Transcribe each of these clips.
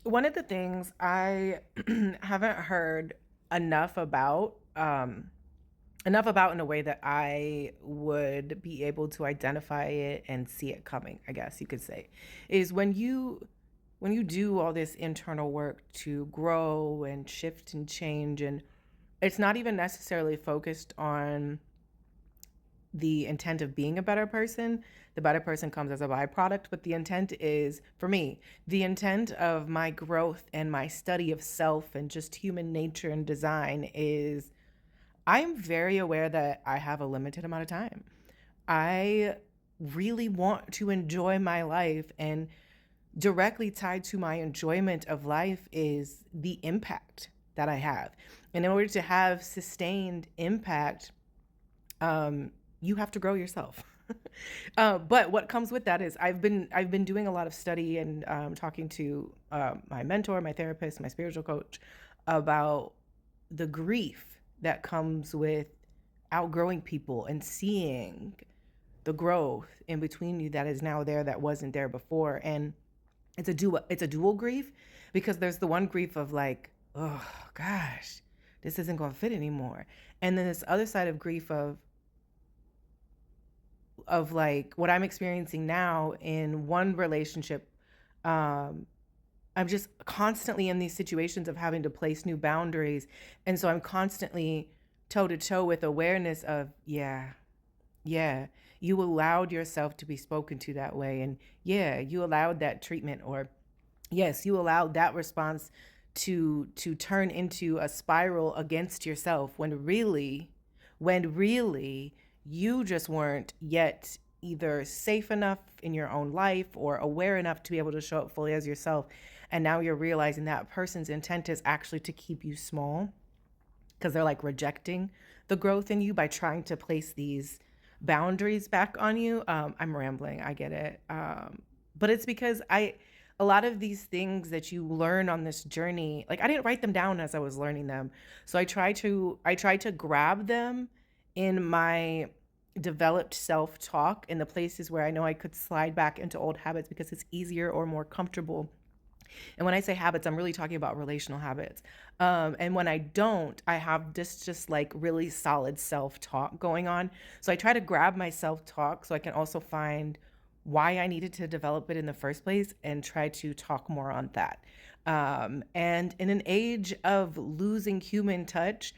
One of the things I haven't heard enough about, enough about in a way that I would be able to identify it and see it coming, I guess you could say, is when you do all this internal work to grow and shift and change, and it's not even necessarily focused on the intent of being a better person. The better person comes as a byproduct, but the intent is, for me, the intent of my growth and my study of self and just human nature and design is I'm very aware that I have a limited amount of time. I really want to enjoy my life, and directly tied to my enjoyment of life is the impact that I have. And in order to have sustained impact, you have to grow yourself. But what comes with that is I've been doing a lot of study and talking to my mentor, my therapist, my spiritual coach about the grief that comes with outgrowing people and seeing the growth in between you that is now there that wasn't there before. And it's a dual grief, because there's the one grief of like, oh gosh, this isn't going to fit anymore. And then this other side of grief of like what I'm experiencing now in one relationship. Um, I'm just constantly in these situations of having to place new boundaries. And so I'm constantly toe to toe with awareness of, yeah, yeah, you allowed yourself to be spoken to that way. And yeah, you allowed that treatment, or yes, you allowed that response to turn into a spiral against yourself, when really you just weren't yet either safe enough in your own life or aware enough to be able to show up fully as yourself. And now you're realizing that person's intent is actually to keep you small, because they're like rejecting the growth in you by trying to place these boundaries back on you. I'm rambling, I get it. But it's because a lot of these things that you learn on this journey, like I didn't write them down as I was learning them. So I try to grab them in my developed self-talk in the places where I know I could slide back into old habits because it's easier or more comfortable. And when I say habits, I'm really talking about relational habits. And when I don't, I have this just like really solid self talk going on. So I try to grab my self talk so I can also find why I needed to develop it in the first place and try to talk more on that. And in an age of losing human touch,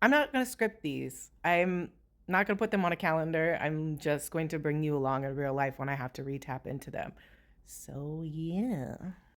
I'm not going to script these. I'm not going to put them on a calendar. I'm just going to bring you along in real life when I have to re tap into them. So, yeah.